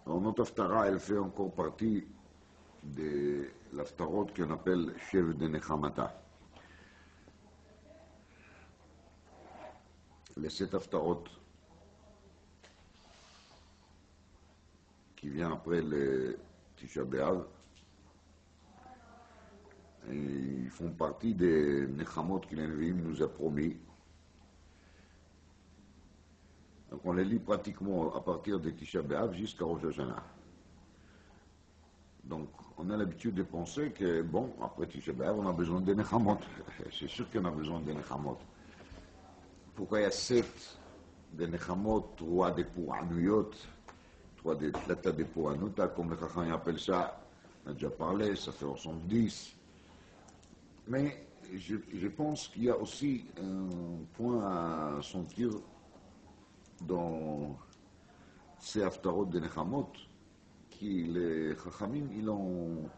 Alors, notre Haftara, elle fait encore partie de l'Haftarot qu'on appelle Shev de Nechamata. Les 7 Haftarot qui viennent après le Tisha B'Av, ils font partie des Nechamot que l'Enviim nous a promis. Donc on les lit pratiquement à partir de Tisha B'Av jusqu'à Rosh Hashanah. Donc on a l'habitude de penser que, bon, après Tisha B'Av, on a besoin des Nechamot. C'est sûr qu'on a besoin des Nechamot. Pourquoi il y a 7 des Nechamot, 3 des Pouranuyot, 3 des Tlata des Pouranuta, comme les Chacham appellent ça, on a déjà parlé, ça fait ensemble 10. Mais je pense qu'il y a aussi un point à sentir dans ces Haftarot de Nechamot, qui les Chachamim, ils l'ont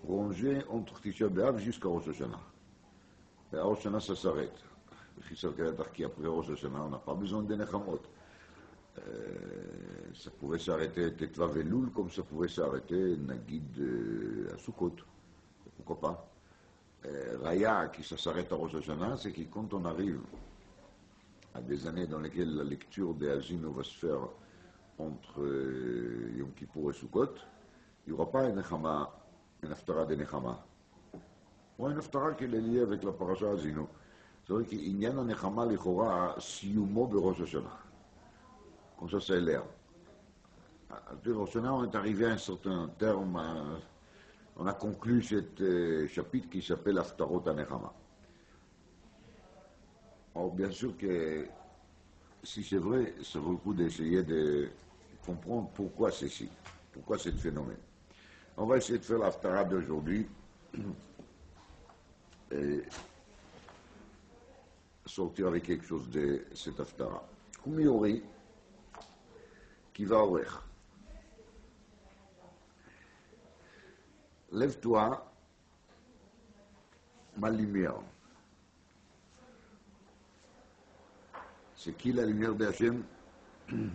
rangé entre Tisha B'Av jusqu'à Rosh Hashanah. Et à Rosh Hashanah, ça s'arrête. Qui après Rosh Hashanah, on n'a pas besoin de Nechamot. Ça pouvait s'arrêter Tetvav Elul, comme ça pouvait s'arrêter Nagid à Sukkot. Pourquoi pas? Raya, qui ça s'arrête à Rosh Hashanah, c'est que quand on arrive à des années dans lesquelles la lecture des Hazino va se faire entre Yom Kippour et Sukkot, il n'y aura pas un Haftara de Nechama. Ou un Haftara qui est lié avec la parasha Hazino. C'est vrai qu'il y a un Nechama l'Ichora Siyumo Berosh Hashanah. Comme ça, c'est l'air. À Rosh Hashanah, on est arrivé à un certain terme. On a conclu ce chapitre qui s'appelle Haftarot HaNechama. Alors, bien sûr que si c'est vrai, ça vaut le coup d'essayer de comprendre pourquoi c'est ci, pourquoi ce phénomène. On va essayer de faire l'Haftara d'aujourd'hui et sortir avec quelque chose de cet Haftara. Kumiori, qui va au Rech. Lève-toi, ma lumière. C'est qui la lumière d'Hachem? Il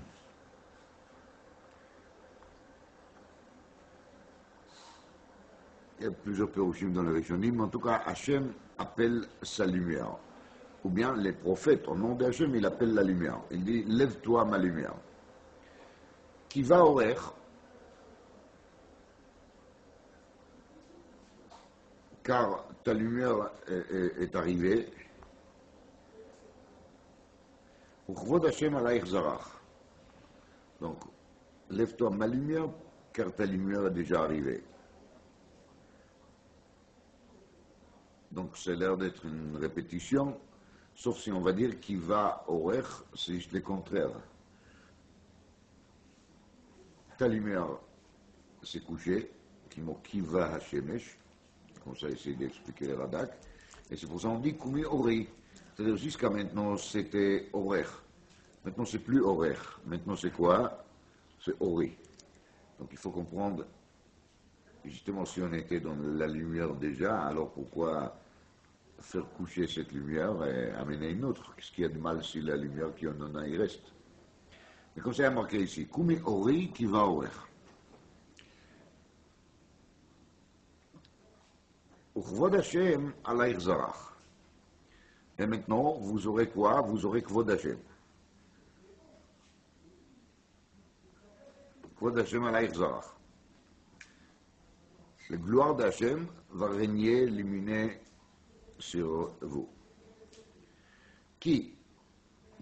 y a plusieurs pérochim dans le Rishonim, mais en tout cas, Hachem appelle sa lumière. Ou bien les prophètes, au nom d'Hachem, il appelle la lumière. Il dit, lève-toi, ma lumière. Qui va au Rech, car ta lumière est arrivée. Ukvod Hashem alayich zarach. Donc, lève-toi ma lumière, car ta lumière est déjà arrivée. Donc, c'est l'air d'être une répétition, sauf si on va dire qui va au Rech, c'est juste le contraire. Ta lumière s'est couchée, qui va Hashemesh, comme ça essayer d'expliquer le Radak, et c'est pour ça qu'on dit Kumi Ori. C'est-à-dire jusqu'à maintenant c'était Orech. Maintenant c'est plus Orech. Maintenant c'est quoi? C'est Ori. Donc il faut comprendre, justement si on était dans la lumière déjà, alors pourquoi faire coucher cette lumière et amener une autre? Qu'est-ce qu'il y a de mal si la lumière qui en a, il reste? Mais comme ça il y a marqué ici, Kumi Ori qui va Orech. Ukvod Hashem alayich zarach. Et maintenant, vous aurez quoi? Vous aurez Kvod Hashem. Kvod Hashem alayich zarach. La gloire d'Hachem va régner, illuminer sur vous. Qui?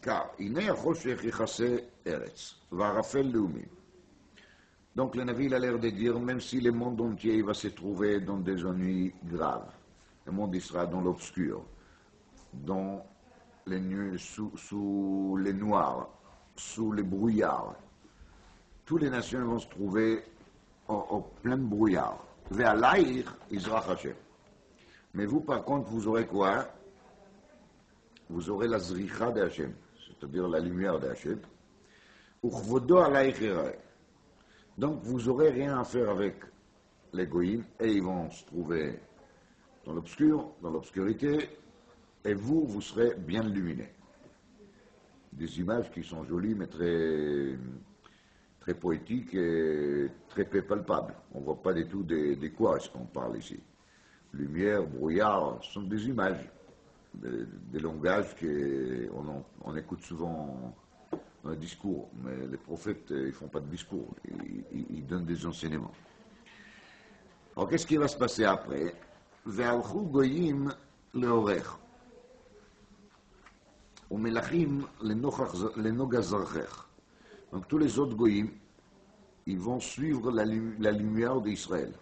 Car, Inei HaChoshech Yichaseh Eretz, V'Arafel Leumim. Donc le Navi a l'air de dire, même si le monde entier va se trouver dans des ennuis graves, le monde sera dans l'obscur, dans les nuits, sous les noirs, sous les brouillards. Toutes les nations vont se trouver au plein brouillard. Ve'alaïr Israch Hashem. Mais vous, par contre, vous aurez quoi? Vous aurez la zricha de Hashem, c'est-à-dire la lumière de Hashem. Uchvodo alaïch irae. Donc, vous n'aurez rien à faire avec les goïms, et ils vont se trouver dans l'obscur, dans l'obscurité, et vous, vous serez bien illuminés. Des images qui sont jolies, mais très très poétique et très peu palpable. On ne voit pas du tout de quoi est-ce qu'on parle ici. Lumière, brouillard, ce sont des images, des langages qu'on écoute souvent dans les discours. Mais les prophètes, ils ne font pas de discours, ils donnent des enseignements. Alors qu'est-ce qui va se passer après? והלכו גויים לאורך, ומלכים לנוגה זרחך. Donc tous les autres goyim, ils vont suivre la lumière d'Israël.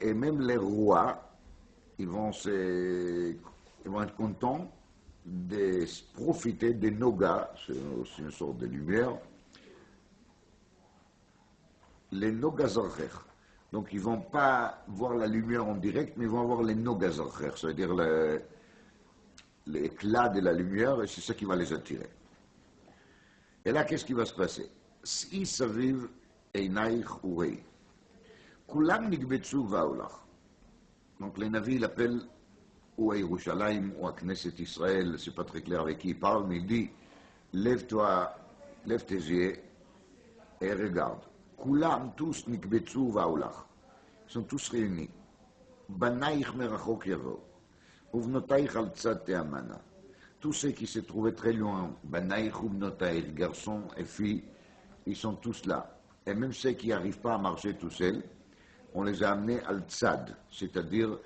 Et même les rois, ils vont être contents de profiter des noga, c'est aussi une sorte de lumière, les noga zarcher. Donc ils ne vont pas voir la lumière en direct, mais ils vont voir les noga zarcher, c'est-à-dire l'éclat de la lumière, et c'est ça qui va les attirer. Et là, qu'est-ce qui va se passer? Si saviv einaich urei. Kulam nigbetsu vaolach. Donc les Navi l'appellent ou à Yerushalayim ou à Knesset Israël, c'est pas très clair avec qui il parle, mais il dit lève-toi, lève tes yeux et regarde. Kulam tous nikbetsu vaolach. Ils sont tous réunis. Banaich merachok yavo. Uvnotaich al tzad te'amana. Tous ceux qui se trouvaient très loin, Banaïch ou Bnotaïch, garçons et filles, ils sont tous là. Et même ceux qui n'arrivent pas à marcher tout seuls, on les a amenés al tzad, c'est-à-dire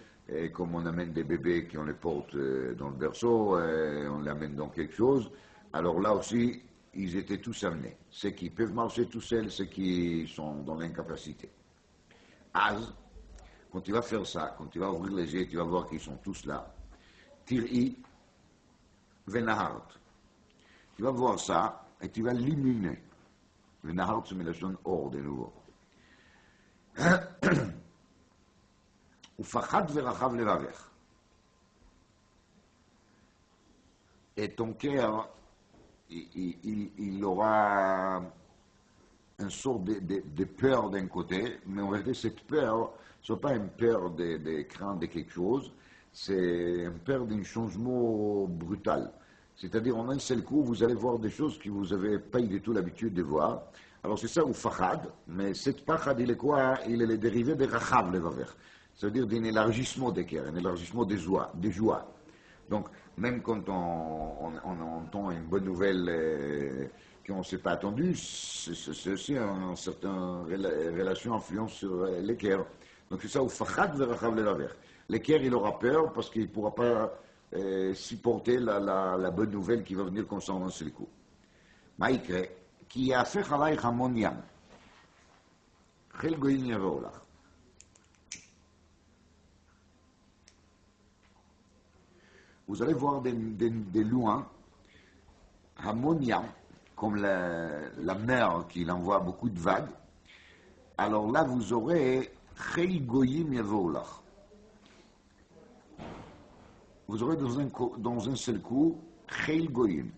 comme on amène des bébés qui on les porte dans le berceau, on les amène dans quelque chose. Alors là aussi, ils étaient tous amenés. Ceux qui peuvent marcher tout seuls, ceux qui sont dans l'incapacité. Az, quand tu vas faire ça, quand tu vas ouvrir les yeux, tu vas voir qu'ils sont tous là. Tir'i, Venahart. Tu vas voir ça et tu vas l'illuminer. Venahart, c'est la zone or de nouveau. Ufachat verachav levavech. Et ton cœur, il aura une sorte de peur d'un côté, mais en vérité, cette peur, ce n'est pas une peur de crainte de quelque chose, c'est une peur d'un changement brutal. C'est-à-dire, en un seul coup, vous allez voir des choses que vous n'avez pas eu du tout l'habitude de voir. Alors, c'est ça, ou fachad, mais cette pachad, il est quoi? Il est le dérivé de rachav levaver. C'est-à-dire d'un élargissement des cœurs, un élargissement des joies. Donc, même quand on entend une bonne nouvelle qu'on ne s'est pas attendu, c'est aussi une certaine relation, influence sur les cœurs. Donc, c'est ça, ou fachad verachav levaver. Le cœur, il aura peur parce qu'il ne pourra pas supporter la bonne nouvelle qui va venir concernant ce coup. Maïkre, qui a fait travail Hamoniam. Chel goyin yavoolach. Vous allez voir de loin Hamoniam, comme la mer qui envoie beaucoup de vagues. Alors là, vous aurez Chel goyim yavoolach. Vous aurez dans un seul coup Chel Goyim.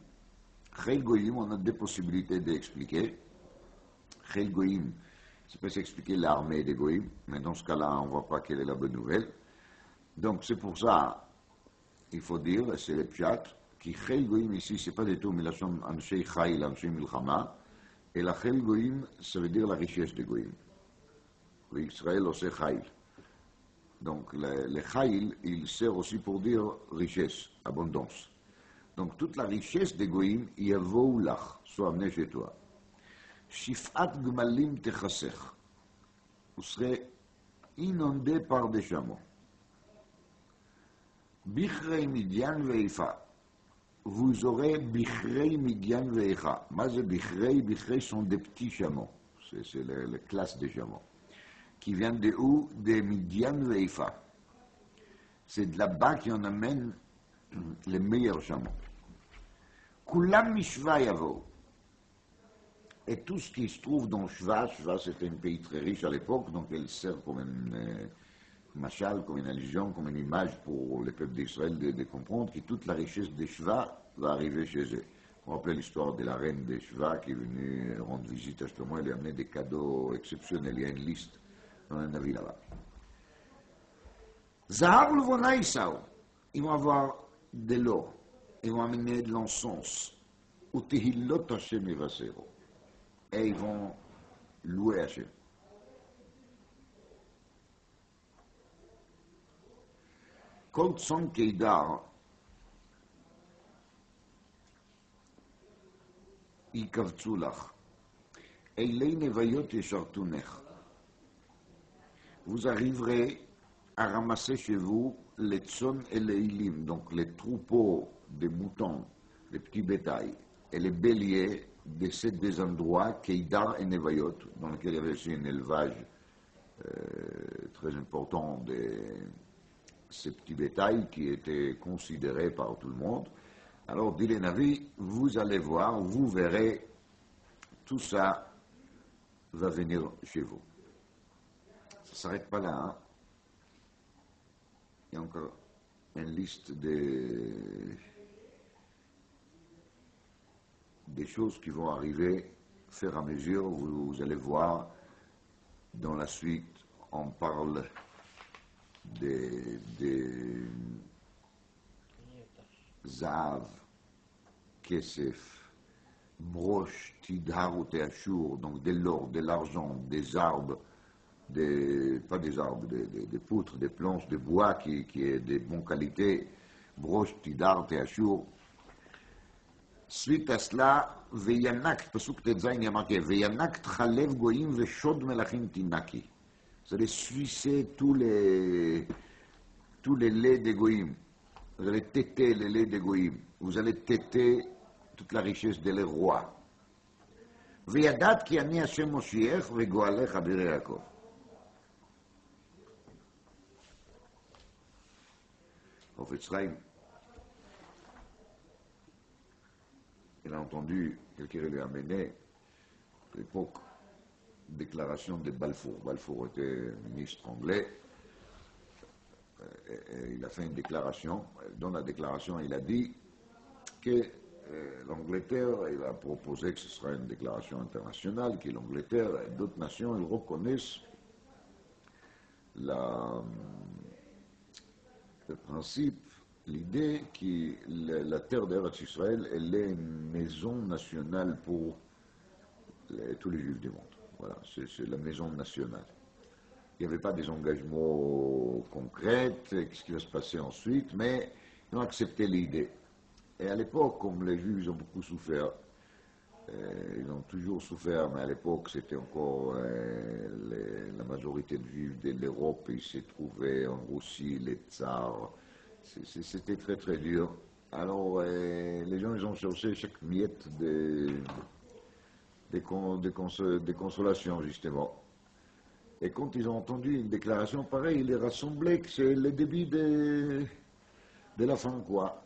Chel Goyim, on a deux possibilités d'expliquer. Chel Goyim, ça peut s'expliquer l'armée des Goyim, mais dans ce cas-là, on ne voit pas quelle est la bonne nouvelle. Donc c'est pour ça, il faut dire, c'est le pshat, qui Chel Goyim ici, ce n'est pas du tout Milachon Anshei Chayil, Anshei Milchama, et la Chel Goyim, ça veut dire la richesse des Goyim. Israël aussi Chayil. Donc, le chayil, il sert aussi pour dire richesse, abondance. Donc, toute la richesse des goïm, yavou lach, soit amenée chez toi. Shifat gmalim techasech. Vous serez inondé par des chameaux. Bichrei Midian veifa. Vous aurez Bichrei Midian veifa. Mas Bichrei sont des petits chameaux. C'est la classe des chameaux. Qui vient de où? De Midian Veifa. C'est de là-bas qu'on amène les meilleurs chameaux. Kulam Mishva Yavo. Et tout ce qui se trouve dans Shva, c'était un pays très riche à l'époque, donc elle sert comme une machal, comme une allusion, comme une image pour le peuple d'Israël de comprendre que toute la richesse de Shva va arriver chez eux. On rappelle l'histoire de la reine de Shva qui est venue rendre visite à Shlomo, elle a amené des cadeaux exceptionnels, il y a une liste. Dans un avis là-bas. Zahav Levona Isao, ils vont avoir de l'or, ils vont amener de l'encens, ou Tehillot Hashem Evasero, et ils vont louer Hachem. Kol Tzon Keidar יקבצו לך, אלי נוויות ישרתונך. Vous arriverez à ramasser chez vous les tzon et les ilim, donc les troupeaux de moutons, les petits bétails, et les béliers de ces deux endroits, Keidar et Nevayot, dans lesquels il y avait aussi un élevage très important de ces petits bétails qui étaient considérés par tout le monde. Alors, dit les Navi, vous allez voir, vous verrez, tout ça va venir chez vous. Ça ne s'arrête pas là, hein. Il y a encore une liste des choses qui vont arriver au fur et à mesure. Vous allez voir, dans la suite, on parle des Zahav, Kesef, broche, Tidharut et Ashur, donc de l'or, de l'argent, des arbres, pas des arbres, des poutres, des planches de bois qui est de bonne qualité, broche, Tidharut et Ashur. Suite à cela, Veyanak, Pasuk Tetzain, il y a marqué, Veyanak Tchalev Goyim Veshod Melachim Tinaki. Vous allez sucer tous les laits des Goyim. Vous allez téter les laits des Goyim. Vous allez téter toute la richesse des rois. Veyadat ki ani Hashem Moshiach vegoalecha b'irei Yaakov. Prophète Sraim, il a entendu, quelqu'un lui a amené, à l'époque, déclaration de Balfour. Balfour était ministre anglais. Et il a fait une déclaration. Dans la déclaration, il a dit que l'Angleterre, il a proposé que ce sera une déclaration internationale, que l'Angleterre et d'autres nations, ils reconnaissent le principe, l'idée que la terre d'Eretz Israël, elle est une maison nationale pour tous les Juifs du monde. Voilà, c'est la maison nationale. Il n'y avait pas des engagements concrets, qu'est-ce qui va se passer ensuite, mais ils ont accepté l'idée. Et à l'époque, comme les Juifs ont beaucoup souffert, ils ont toujours souffert, mais à l'époque, c'était encore la majorité de Juifs de l'Europe, ils se trouvaient en Russie, les tsars. C'était très très dur. Alors, les gens, ils ont cherché chaque miette de consolation, justement. Et quand ils ont entendu une déclaration pareille, il leur a semblé que c'est le début de la fin, quoi.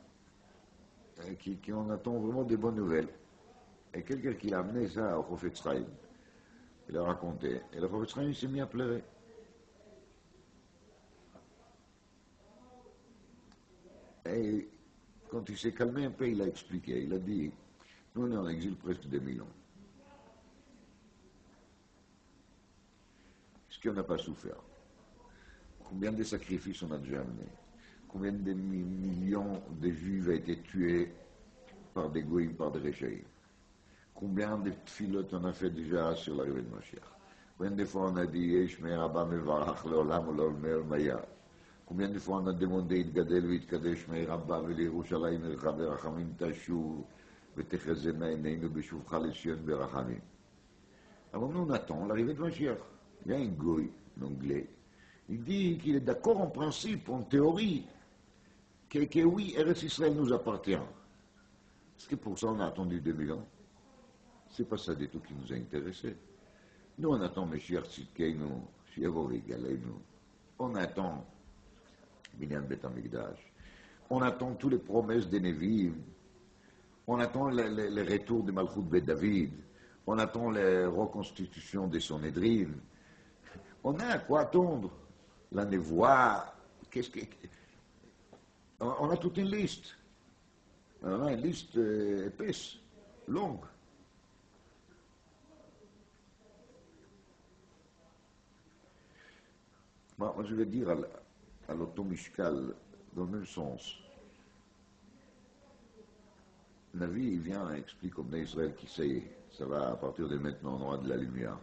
Qu'on attend vraiment des bonnes nouvelles. Et quelqu'un qui l'a amené ça au prophète Sraim, il a raconté. Et le prophète Sraim s'est mis à pleurer. Et quand il s'est calmé un peu, il a expliqué. Il a dit, nous on est en exil presque 2000 ans. Ce qu'on n'a pas souffert. Combien de sacrifices on a déjà amenés? Combien de millions de Juifs ont été tués par des goïms, par des réchaïs? Combien de filotes on a fait déjà sur l'arrivée de Mashiach? Combien de fois on a dit Yesh me'er Abba mevarach le'olam u'le'ol me'er maya? Combien de fois on a demandé Yitgadel v'yitkadesh me'er Abba ve'l'Yerushalayim ircha berachamim tashuv v'techazeh ma'eineinu b'shuvcha l'Zion berachamim? Alors nous on attend l'arrivée de Mashiach. Il y a un goï, un anglais, il dit qu'il est d'accord en principe, en théorie, que oui, Eretz Israël nous appartient. Est-ce que pour ça on a attendu 2000 ans? C'est pas ça du tout qui nous a intéressés. Nous on attend Meshiach Tzidkeinu, Shiavo V'Yigaleinu. On attend Binyan Bet HaMikdash. On attend toutes les promesses des Nevi'im. On attend le retour de Malchut Bet David. On attend la reconstitution de son Sanhédrin. On a à quoi attendre. La névoie, on a toute une liste. On a une liste épaisse, longue. Moi, je vais dire à l'automishkal, dans le même sens. Navi, il vient et explique au Bnei Israël qui ça y est, ça va à partir de maintenant, on aura de la lumière.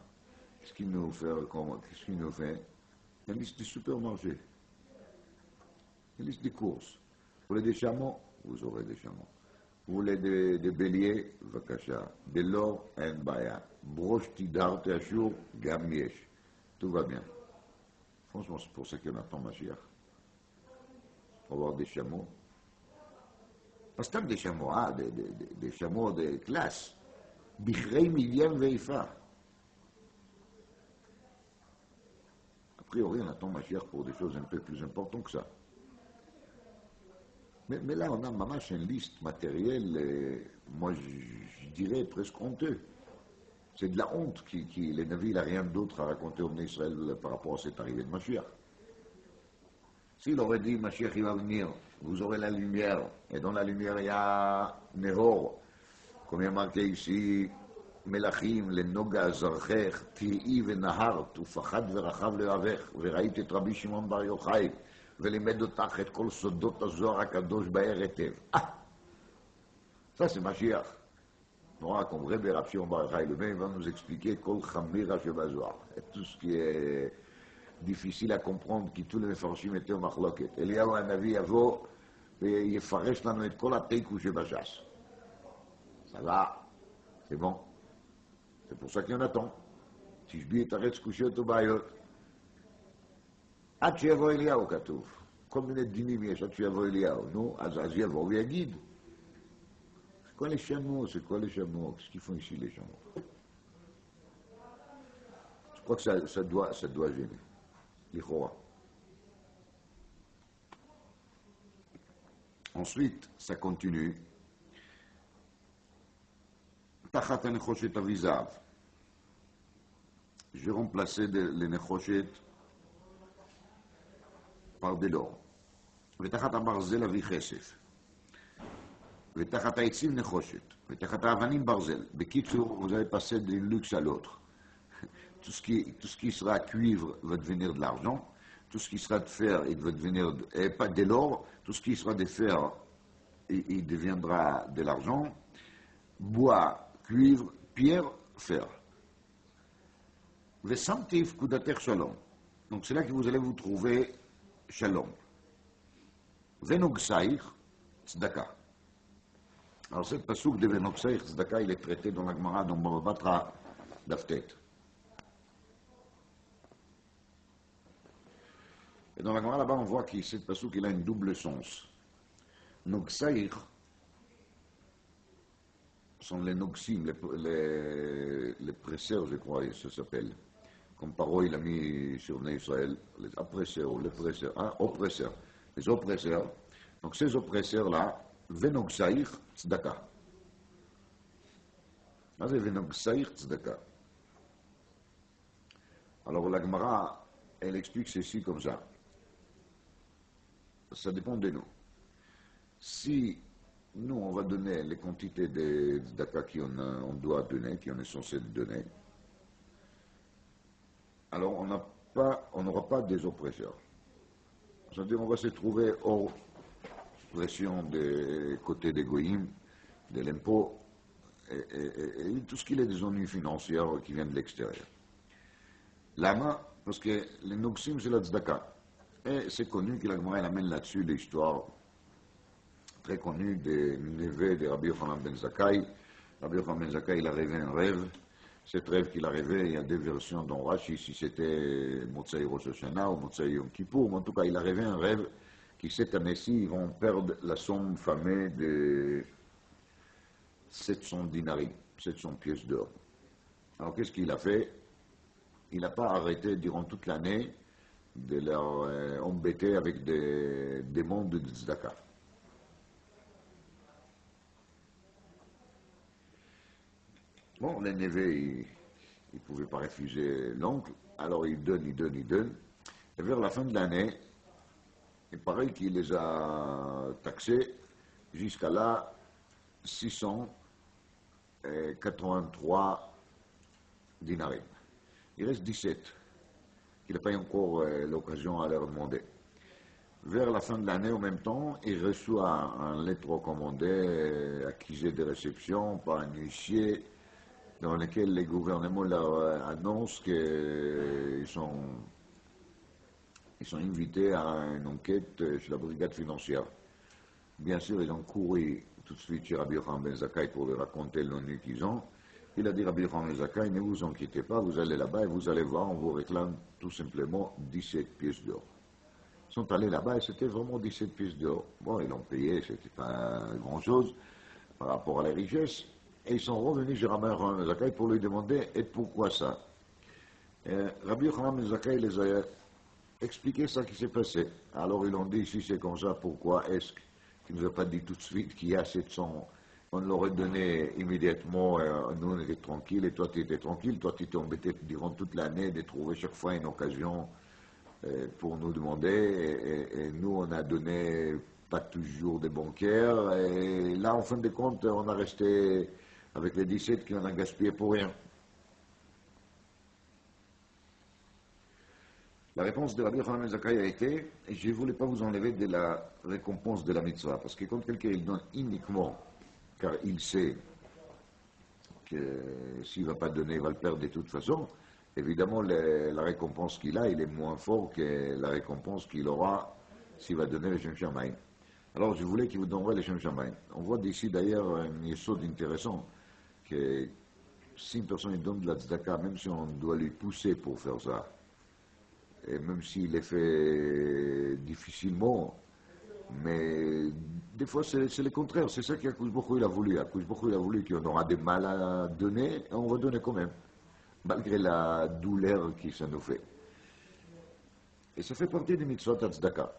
Qu'est-ce qu'il nous fait, qu'est-ce qu'il nous fait? Une liste des supermarchés, une liste des courses. Vous voulez des chameaux? Vous aurez des chameaux. Vous voulez des béliers? Vakasha. De l'or, en baya. Broche tidar teashur, gam yesh. Tout va bien. Franchement, c'est pour ça qu'on attend Mashiach. Pour avoir des chameaux. Pas seulement des chameaux, hein, des chameaux de classe. Bichrei Midian Veifa. A priori, on attend Mashiach pour des choses un peu plus importantes que ça. Mais là, on a mamash une liste matérielle, moi je dirais presque honteux. C'est de la honte les Navi, il n'a rien d'autre à raconter au Bnei Israël par rapport à cette arrivée de Mashiach. S'il aurait dit, Mashiach il va venir, vous aurez la lumière, et dans la lumière il y a Nehor, comme il y a marqué ici, Melachim, le Noga Zarchech, Tir'i venahar, Ufachad verachav leavech, veraït et Rabbi Shimon bar Yochai, ולימד אותך את כל סודות הזוהר הקדוש באר היטב. Ça c'est Mashiach. Comme Rebbe Rav Shimon bar Yochai lui-même va nous expliquer כל חמירה שבזוהר. Et tout ce qui est difficile à comprendre, כי tous les מפרשים étaient במחלוקת. אליהו הנביא יבוא ויפרש לנו את כל התיקו שבש"ס. Ça va, c'est bon. C'est pour ça qu'on attend. תשבי את ארץ קושיות ובעיות. עד שיבוא אליהו כתוב, כל מיני דינים יש, עד שיבוא אליהו, נו, אז יבוא ויגיד. C'est quoi les chameaux? C'est quoi les chameaux? Qu'est-ce qu'ils font ici les chameaux? Je crois que ça doit gêner, l'Ichora. Ensuite, ça continue. Tachat הנכושת אביזיו. J'ai remplacé les nechoshet par de l'or. ותחת הברזל אביא כסף. ותחת העצים נחושת. ותחת האבנים ברזל. בקיצור, vous allez passer d'un luxe à l'autre. Tout ce qui sera cuivre va devenir de l'argent. Tout ce qui sera de fer, il va devenir pas de l'or. Tout ce qui sera de fer, il deviendra de l'argent. Bois, cuivre, pierre, fer. ושמתי פקודתך שלום. Donc c'est là que vous allez vous trouver Shalom. Venogsaïch, tzedaka. Alors, cette pasouk de Venogsaïch, tzedaka, il est traité dans la Gemara, dans Baba Batra, d'Aftet. Et dans la Gemara, là-bas, on voit que cette pasouk, il a une double sens. Nogsaïch sont les Nogsim, les presseurs, je crois, ça s'appelle. Comme Paro, il a mis sur Bnei Israël, les oppresseurs, ou les presseurs, hein, oppresseurs. Les oppresseurs. Donc ces oppresseurs-là, Venogsaïch tzedaka. C'est Venogsaïch tzedaka. Alors la Gemara, elle explique ceci comme ça. Ça dépend de nous. Si nous, on va donner les quantités de tzedaka qu'on doit donner, qu'on est censé donner, alors on n'aura pas des oppresseurs. C'est-à-dire on va se trouver hors pression des côtés des goïms, de l'impôt, et tout ce qui est des ennuis financiers qui viennent de l'extérieur. Lama, parce que les Nogsim, c'est la tzedaka. Et c'est connu que la Gemara amène là-dessus l'histoire très connue des neveux de Rabbi Yochanan ben Zakkai. Rabbi Yochanan ben Zakkai, il a rêvé un rêve. Cet rêve qu'il a rêvé, il y a deux versions dans Rashi, si c'était Motsai Rosh Hashanah ou Motsai Yom Kippour, mais en tout cas, il a rêvé un rêve qui, cette année-ci, ils vont perdre la somme famée de 700 dinarim, 700 pièces d'or. Alors, qu'est-ce qu'il a fait? Il n'a pas arrêté durant toute l'année de leur embêter avec des demandes de tzedaka. Bon, les neveux, ils ne pouvaient pas refuser l'oncle, alors ils donnent. Et vers la fin de l'année, il paraît qu'il les a taxés jusqu'à là 683 dinarim. Il reste 17, qu'il n'a pas eu encore l'occasion à leur demander. Vers la fin de l'année, en même temps, il reçoit un lettre recommandé, accusé de réception par un huissier, dans lequel les gouvernements leur annoncent qu'ils sont invités à une enquête chez la brigade financière. Bien sûr, ils ont couru tout de suite chez Rabbi Yochanan ben Zakkai pour lui raconter l'ONU qu'ils ont. Il a dit Rabbi Yochanan ben Zakkai, ne vous inquiétez pas, vous allez là-bas et vous allez voir, on vous réclame tout simplement 17 pièces d'or. Ils sont allés là-bas et c'était vraiment 17 pièces d'or. Bon, ils l'ont payé, c'était pas grand-chose par rapport à la richesse. Et ils sont revenus chez Rabbi Yochanan ben Zakkai pour lui demander et pourquoi ça. Rabbi Yochanan ben Zakkai les a expliqué ce qui s'est passé. Alors ils ont dit si c'est comme ça, pourquoi est-ce qu'il ne nous a pas dit tout de suite qu'il y a 700, on l'aurait donné immédiatement, nous on était tranquilles et toi tu étais tranquille, toi tu t'es embêté durant toute l'année de trouver chaque fois une occasion pour nous demander, et nous on a donné pas toujours des bancaires, et là en fin de compte on a resté avec les 17 qu'on a gaspillé pour rien. La réponse de Rabbi Yochanan ben Zakkai a été, je ne voulais pas vous enlever de la récompense de la mitzvah, parce que quand quelqu'un il donne uniquement, car il sait que s'il ne va pas donner, il va le perdre de toute façon, évidemment la récompense qu'il a, il est moins fort que la récompense qu'il aura s'il va donner le Shem Shamayim. Alors je voulais qu'il vous donnerait le Shem Shamayim. On voit d'ici d'ailleurs un yesod intéressant, que si une personne donne de la tzedaka, même si on doit lui pousser pour faire ça, et même s'il les fait difficilement, mais des fois c'est le contraire, c'est ça qu'Akoush Bokhu il a voulu. Akoush Bokhu il a voulu qu'on aura des mal à donner, et on va donner quand même, malgré la douleur que ça nous fait. Et ça fait partie des mitzvot tzedaka.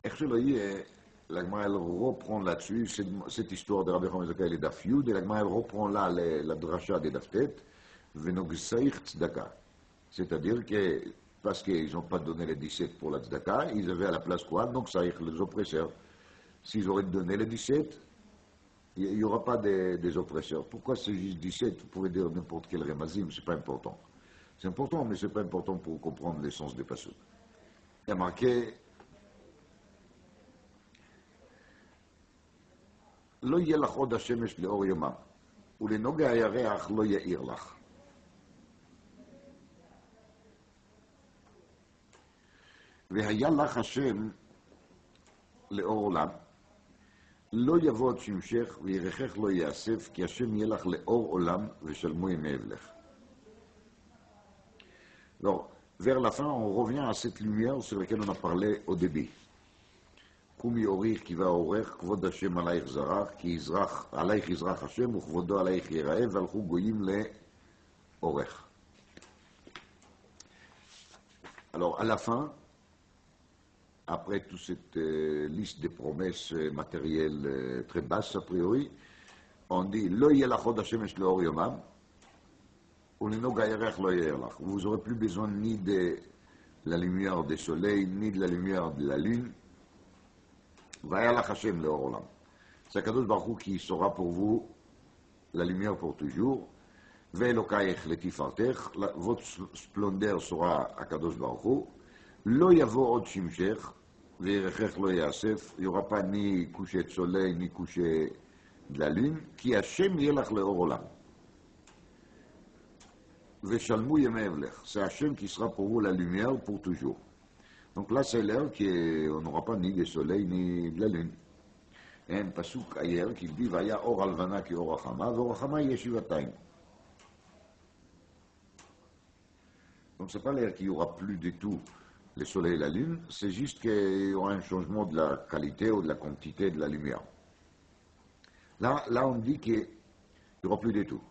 La Gemara elle reprend là-dessus, cette histoire de Rabbi Yochanan ben Zakkai et les Daf Yud, et la Gemara elle reprend là la dracha des Daf Tet, Venogsaïch tzedaka. C'est-à-dire que, parce qu'ils n'ont pas donné les 17 pour la tzedaka, ils avaient à la place quoi? Donc ça, les oppresseurs. S'ils auraient donné les 17, il n'y aura pas des oppresseurs. Pourquoi c'est juste 17? Vous pouvez dire n'importe quel remazim, c'est pas important. C'est important, mais c'est pas important pour comprendre l'essence des passages. Il y a marqué Lo yeh lach od hashemesh leor yomam, ulenoga hayareach lo yair lach. והיה לך השם לאור עולם, לא יבוא עוד שמשך וירכך לא יאסף, כי השם יהיה לך לאור עולם ושלמו ימי אבלך. Alors, vers la fin, on revient à cette lumière sur laquelle on a parlé au début. קומי אוריך כי ואורך, כבוד השם עלייך זרח, כי עלייך יזרח השם וכבודו עלייך ייראה, והלכו גויים לאורך. Alors, à la fin, après toute cette liste de promesses matérielles très basses a priori, on dit Lo yelachod hashemesh leor yomam, ulino gayerech lo yerlach. Vous n'aurez plus besoin ni de la lumière du soleil, ni de la lumière de la lune. Vayalach Hashem leor olam. C'est Kadosh Baruch Hu qui sera pour vous la lumière pour toujours. Ve'elokaich letifartech, votre splendeur sera à Kadosh Baruch Hu. Lo yavo od shimshech, ve'erechech lo yasef, il n'y aura pas ni coucher de soleil, ni coucher de la lune, qui Hashem yelach leor olam. Ve'shalmu yemei evlech, c'est Hashem qui sera pour vous la lumière pour toujours. Donc là, c'est l'air qu'on n'aura pas ni de soleil, ni de la lune. Il y a un pasouk ailleurs qui dit Vaya or alvana ki or achama, or achama yeshivatayim. Donc c'est pas l'air qu'il n'y aura plus du tout le soleil et la lune, c'est juste qu'il y aura un changement de la qualité ou de la quantité de la lumière. Là on dit qu'il n'y aura plus du tout.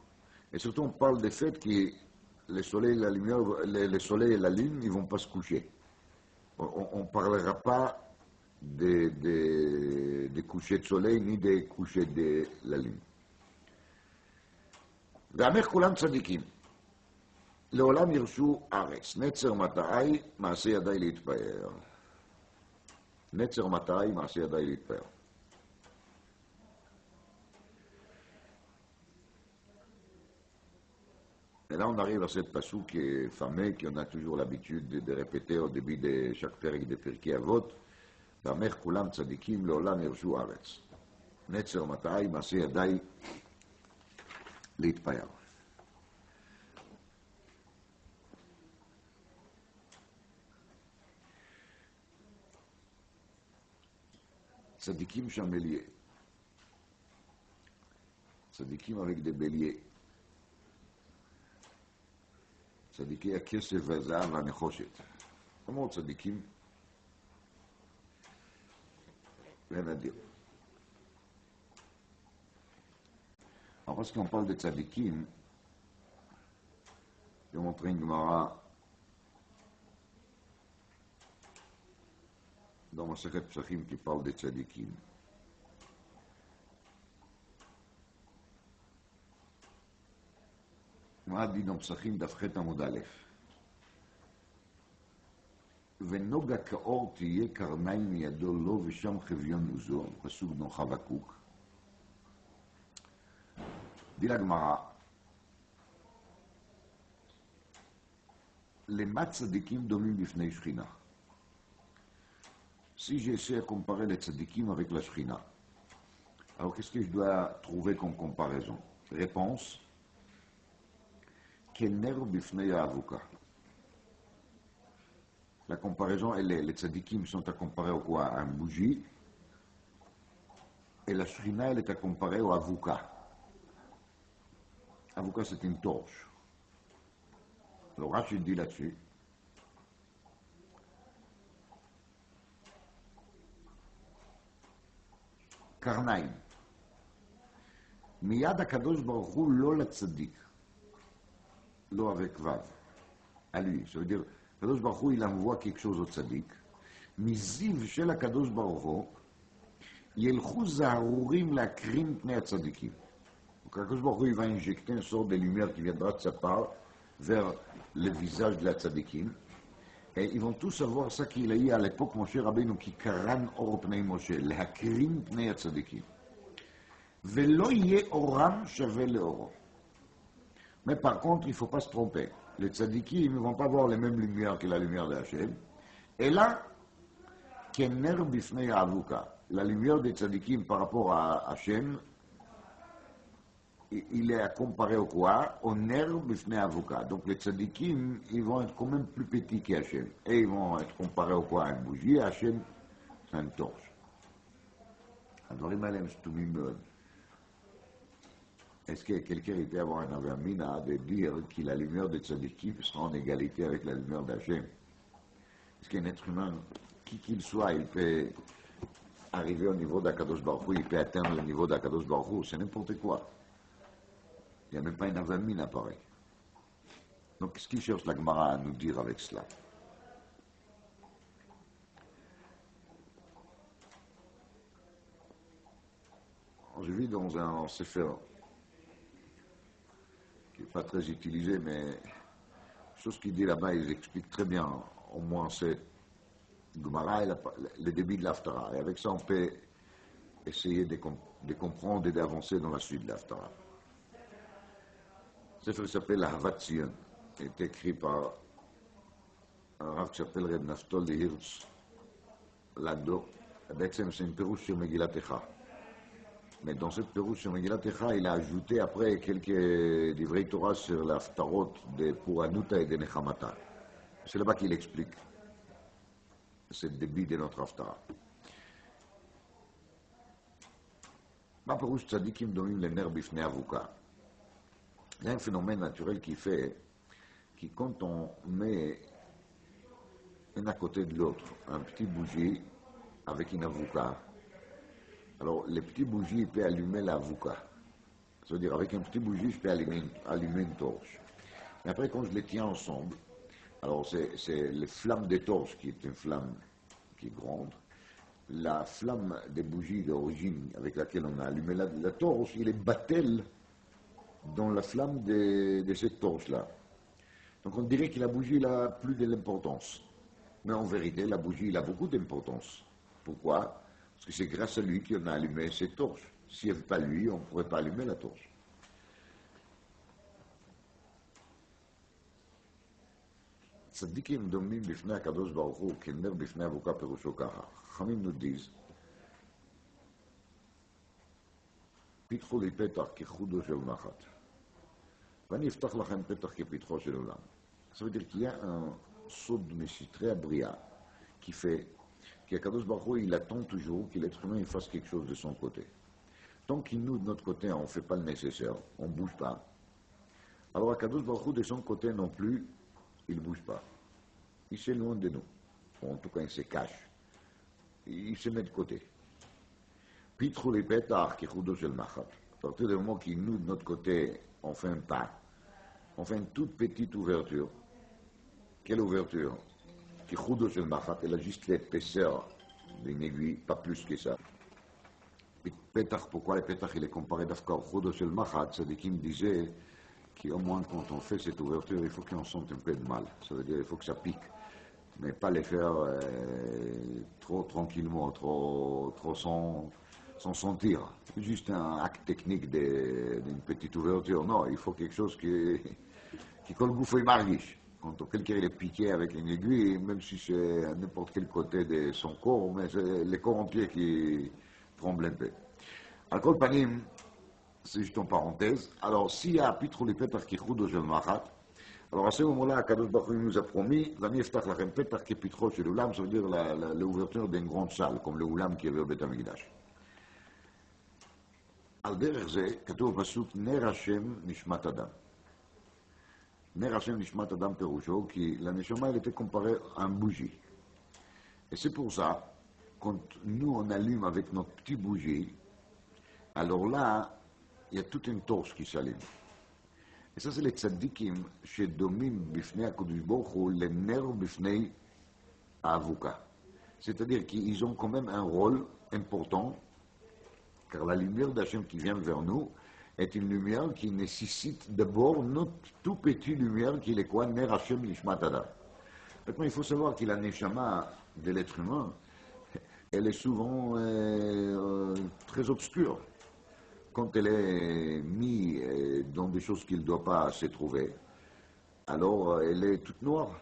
Et surtout, on parle du fait que le soleil et la lumière, le soleil et la lune, ils ne vont pas se coucher. On ne parlera pas des couchers de soleil ni des couchers de la lune. ועמך כולם צדיקים, לעולם ירשו ארץ, נצר מטעי מעשה ידי להתפאר. נצר מטעי מעשה ידי להתפאר. Et là, on arrive à cette passou qui est fameux, qu'on a toujours l'habitude de répéter au début de chaque période de Pirkei Avot. V'amer kulam tzadikim leolam yirshu aretz. Netzer matai, מעשה ידיי להתפאר. צדיקים שם bélier. צדיקים avec des béliers. צדיקי הכסף והזהב והנחושת. אמרו צדיקים, ונדיר. Alors parce qu'on parle de tzadikim, je vais montrer une Gemara dans Masechet Psachim qui parle de tzadikim. מה dit dans פסחים דף ח' עמוד א', ונוגה כאור תהיה קרניים מידו לו ושם חביון עוזו, פסוק בנו חבקוק. dit la Gemara, למה צדיקים דומים בפני שכינה? Si j'essaie de comparer les tzadikim avec la Shekhinah, alors qu'est-ce que je dois trouver comme comparaison? Réponse, Kener bifnei avuka. La comparaison, les tzadikim sont à comparer au quoi? À un bougie, et la Shekhinah, elle est à comparer au avuka. Avuka, c'est une torche. Alors Rashi dit là-dessus, קרניים. מיד הקדוש ברוך הוא לא לצדיק, לא avec vav, à lui. Ça veut dire, הקדוש ברוך הוא, il envoie quelque chose au צדיק, מזיו של הקדוש ברוך הוא, ילכו זערורים להקרין פני הצדיקים. Donc, הקדוש ברוך הוא, il va injecter une sorte de lumière qui viendra de sa part vers le visage de la tzadikim. Et ils vont tous savoir ça qu'il a eu à l'époque, Moshe Rabbeinu, qui karan or pnei Moshe, להקרין פני הצדיקים. ולא יהיה אורם שווה לאורו. Mais par contre, il ne faut pas se tromper. Les tzadikim ne vont pas voir les mêmes lumières que la lumière de Hachem. Et là, kener bifnei avuka, la lumière des tzadikim par rapport à Hachem, il est à comparer au quoi? Au ner bifnei avuka. Donc les tzadikim, ils vont être quand même plus petits qu'Hachem. Et ils vont être comparés au quoi? À une bougie, Hachem, c'est une torche. הדברים האלה הם סתומים מאוד. Est-ce que quelqu'un était avoir un avamina de dire que la lumière de tzadikim sera en égalité avec la lumière d'Hachem? Est-ce qu'un être humain, qui qu'il soit, il peut arriver au niveau d'Akadosh Baruch Hu, il peut atteindre le niveau d'Akadosh Baruch Hu? C'est n'importe quoi. Il n'y a même pas un avamina pareil. Donc, qu'est-ce qu'il cherche la Gemara à nous dire avec cela? Je vis dans un sefer qui n'est pas très utilisé, mais chose qu'il dit là-bas, ils expliquent très bien, au moins c'est Gemara et le début de l'Haftara. Et avec ça, on peut essayer de comprendre et d'avancer dans la suite de l'Haftara. Ce sefer s'appelle Ahavat Zion. Il est écrit par un rav qui s'appelle Reb Naftol de Hirtz Lando. C'est une pérouche sur Megillat Echa. Mais dans cette pérouche sur Megillat Echa, il a ajouté après quelques divrei Torah sur l'Haftarot de Puranuta et de Nechamata. C'est là-bas qu'il explique. C'est le début de notre Haftara. Ma pérouche tzadikim domine les nerfs bifnei avuka. Il y a un phénomène naturel qui fait que quand on met un à côté de l'autre un petit bougie avec une avuka, alors le petit bougie peut allumer l'avuka. C'est-à-dire avec un petit bougie, je peux allumer une torche. Mais après, quand je les tiens ensemble, alors c'est les flammes des torches qui est une flamme qui est grande. La flamme des bougies d'origine avec laquelle on a allumé la torche, il est battel dans la flamme de cette torche-là. Donc on dirait que la bougie n'a plus de l'importance. Mais en vérité, la bougie il a beaucoup d'importance. Pourquoi? Parce que c'est grâce à lui qu'on a allumé cette torche. S'il n'y avait pas lui, on ne pourrait pas allumer la torche. צדיקים דומים בפני הקדוש ברוך הוא כנר בפני אבוקה פירושו ככה. חכמים נודיז, פיתחו לי פתח כחודו של מחט, ואני אפתח לכם פתח כפתחו של עולם. Ça veut dire qu'il y a un saut de mesitrer à bria qui fait que Kadosh Baruch Hu, il attend toujours que l'être humain il fasse quelque chose de son côté. Tant qu'il nous, de notre côté, on ne fait pas le nécessaire, on ne bouge pas, alors Kadosh Baruch Hu, de son côté non plus, il ne bouge pas. Il s'éloigne de nous. Ou en tout cas, il se cache. Il se met de côté. Pitrou les pétards qui roudent sur le machat. À partir du moment qu'il nous, de notre côté, on fait un pas, on fait une toute petite ouverture. Quelle ouverture? Qui roudent sur le machat. Elle a juste l'épaisseur d'une aiguille, pas plus que ça. Pétard, pourquoi les pétards, il est comparé d'Afka au roudent sur le machat? C'est qui me disait qu'au moins quand on fait cette ouverture, il faut qu'on sente un peu de mal. Ça veut dire qu'il faut que ça pique. Mais pas les faire trop tranquillement, trop sans sentir. C'est juste un acte technique d'une petite ouverture. Non, il faut quelque chose qui colle gouffre et marguiche. Quand quelqu'un est piqué avec une aiguille, même si c'est à n'importe quel côté de son corps, mais c'est le corps entier qui tremble un peu. Al-Kol Panim, c'est juste en parenthèse. Alors, s'il y a Pitrou les Pétar qui roudent sur le Machat, alors à ce moment-là, Kadosh Baruch Hu nous a promis, l'ami Eftach Lachem Pétar qui Pitrou sur l'Oulam, ça veut dire l'ouverture d'une grande salle, comme le Oulam qui avait au Beth Amikdash. Al derech ze, כתוב בפסוק, נר השם נשמת אדם. נר השם נשמת אדם פירושו, כי l'aneshama elle était comparée à un bougie. Et c'est pour ça, quand nous on allume avec notre petit bougie, alors là, il y a toute une torche qui s'allume. Et ça, c'est les tzadikim שדומים בפני הקדוש ברוך הוא לנר בפני האבוקה. C'est-à-dire qu'ils ont quand même un rôle important, car la lumière d'Hachem qui vient vers nous est une lumière qui nécessite d'abord notre tout petit lumière qui est quoi? Ner Hachem Nishmat Adam. Maintenant, il faut savoir que la neshama de l'être humain, elle est souvent très obscure. Quand elle est mise dans des choses qu'il ne doit pas se trouver, alors elle est toute noire.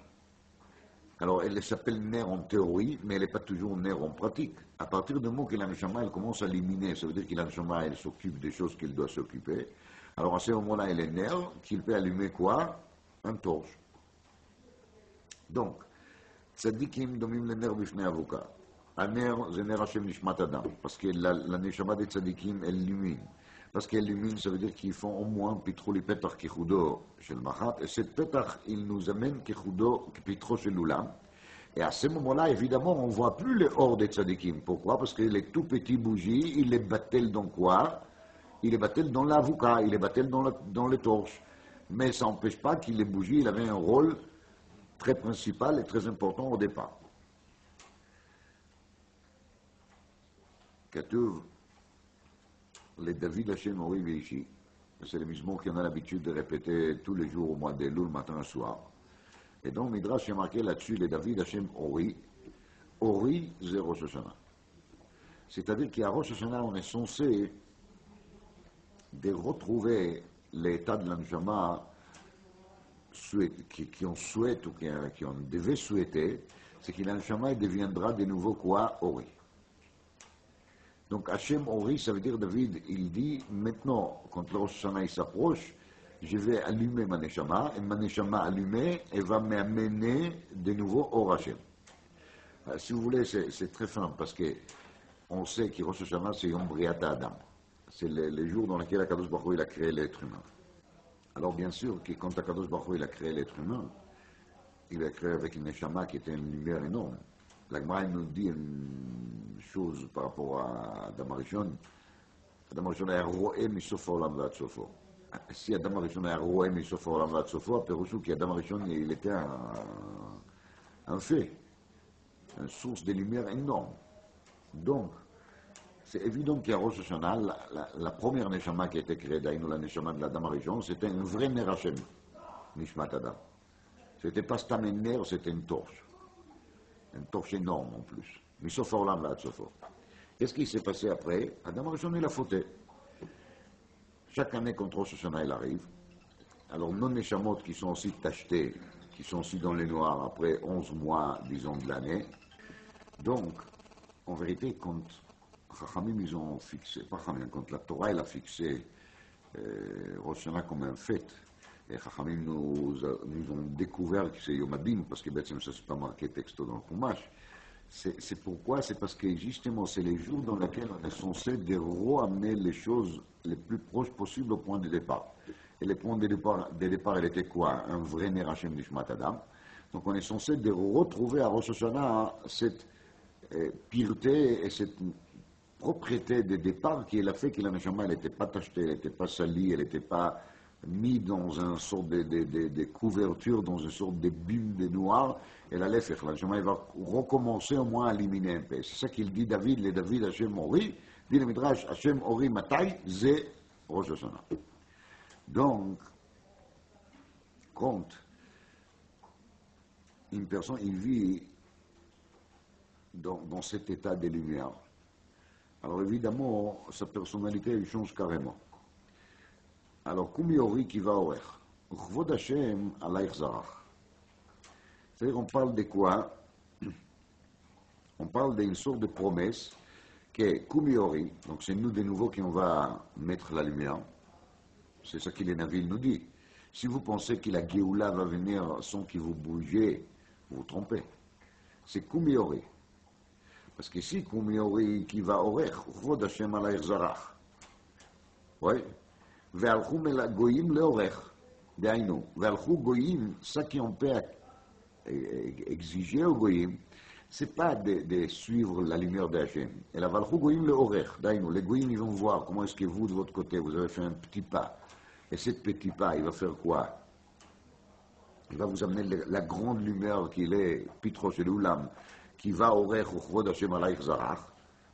Alors elle s'appelle ner en théorie, mais elle n'est pas toujours ner en pratique. À partir du moment que la neshama elle commence à éliminer, ça veut dire que la neshama elle s'occupe des choses qu'elle doit s'occuper. Alors à ce moment-là, elle est ner, qu'il peut allumer quoi? Un torche. Donc, tzadikim domim le ner bifnei avoka. Aner, c'est ner Hashem nishmat adam, parce que la neshama des tzadikim elle illumine. Parce qu'elle illumine, ça veut dire qu'ils font au moins pitrou li petach kichudo shel machat, et cette petach, il nous amène kichudo pitro shel ulam. Et à ce moment-là, évidemment, on ne voit plus les hors des tzadikim. Pourquoi? Parce que les tout petits bougies, il les battel dans quoi? Il les battel dans l'avocat, il les battel dans les torches. Mais ça n'empêche pas que les bougies, il avait un rôle très principal et très important au départ. כתוב לדוד השם אורי ואישי, c'est le mizmor qu'on a l'habitude de répéter tous les jours au mois d'Elul, matin et soir. Et donc, Midrash est marqué là-dessus, les David Hashem Ori. Ori, c'est Rosh Hashanah. C'est-à-dire qu'à Rosh Hashanah, on est censé de retrouver l'état de l'Anjama qui on souhaite ou qui on devait souhaiter, c'est que l'Anjama deviendra de nouveau quoi? Ori. Donc Hachem Ori, ça veut dire David, il dit maintenant, quand le Rosh Hashanah il s'approche, je vais allumer ma neshama, et ma neshama allumée, elle va m'amener de nouveau au Hachem. Si vous voulez, c'est très simple, parce que on sait que Rosh Hashanah, c'est Yom Briata Adam. C'est le jour dans lequel Akadosh Baruch Hu il a créé l'être humain. Alors bien sûr que quand Akadosh Baruch Hu il a créé l'être humain, il l'a créé avec une neshama qui était une lumière énorme. La Gemara nous dit une chose par rapport à Adam Arishon. Adam Arishon היה רואה מסוף העולם ועד סופו. Si Adam Arishon היה רואה מסוף העולם ועד סופו, הפירוש הוא כי Adam Arishon il était un fait, une source de lumière énorme. Donc, c'est évident qu'à Rosh Hashanah, la première neshama qui a été créée, d'ailleurs la neshama de l'Adam Arishon, c'était un vrai ner Hashem, Nishmat Adam. C'était pas stam un ner, c'était une torche énorme en plus. Misof Olam va Sofo. Qu'est-ce qui s'est passé après? Adam Arishon il a fauté. Chaque année quand Rosh Hashanah il arrive, alors nos neshamot qui sont aussi tachetées, qui sont aussi dans les noirs après 11 mois, disons, de l'année. Donc, en vérité, quand Chachamim, ils ont fixé, pas Chachamim, quand la Torah, elle a fixé Rosh Hashanah comme un fête, et Chachamim nous ont découvert que c'est Yom Hadin, parce que ça ne s'est pas marqué texto dans le Chumash. C'est pourquoi? C'est parce que justement, c'est les jours dans lesquels on est censé de ramener les choses les plus proches possibles au point de départ. Et le point de départ, il était quoi? Un vrai Ner Hashem Nishmat Adam. Donc on est censé de retrouver à Rosh Hashanah cette pureté et cette propriété de départ qui est a fait que la Neshama, elle n'était pas tachetée, elle n'était pas salie, elle n'était pas mise dans une sorte de couverture, dans une sorte de bulle de noir. Elle allait faire. La Neshama, elle va recommencer au moins à éliminer un peu. C'est ça qu'il dit David, le David Hashem Ori, dit le Midrash Hashem Ori Matai, c'est Rosh Hashanah. Donc, quand une personne il vit dans cet état de lumière, alors évidemment, sa personnalité elle change carrément. Alors, Kumiori qui va au Chvod Hashem alaych zarach. C'est-à-dire, on parle de quoi? On parle d'une sorte de promesse que Kumiori, donc c'est nous de nouveau qui on va mettre la lumière. C'est ça que les Navil nous dit. Si vous pensez que la Géoula va venir sans que vous bougez, vous vous trompez. C'est Kumiori. Parce que si Kumiori qui va au Chvod Hashem alaych zarach. Oui. והלכו גויים לאורך, דהיינו, והלכו גויים, ça qu'on peut exiger aux goyim, c'est pas de suivre la lumière d'Hachem. Et la valchou goyim לאורך, דהיינו, les goyim ils vont voir comment est-ce que vous de votre côté, vous avez fait un petit pas. Et ce petit pas, il va faire quoi? Il va vous amener la grande lumière qu'il est, Pitro chez l'Oulam, qui va au Rech, au Chvod Hashem alaych zarach.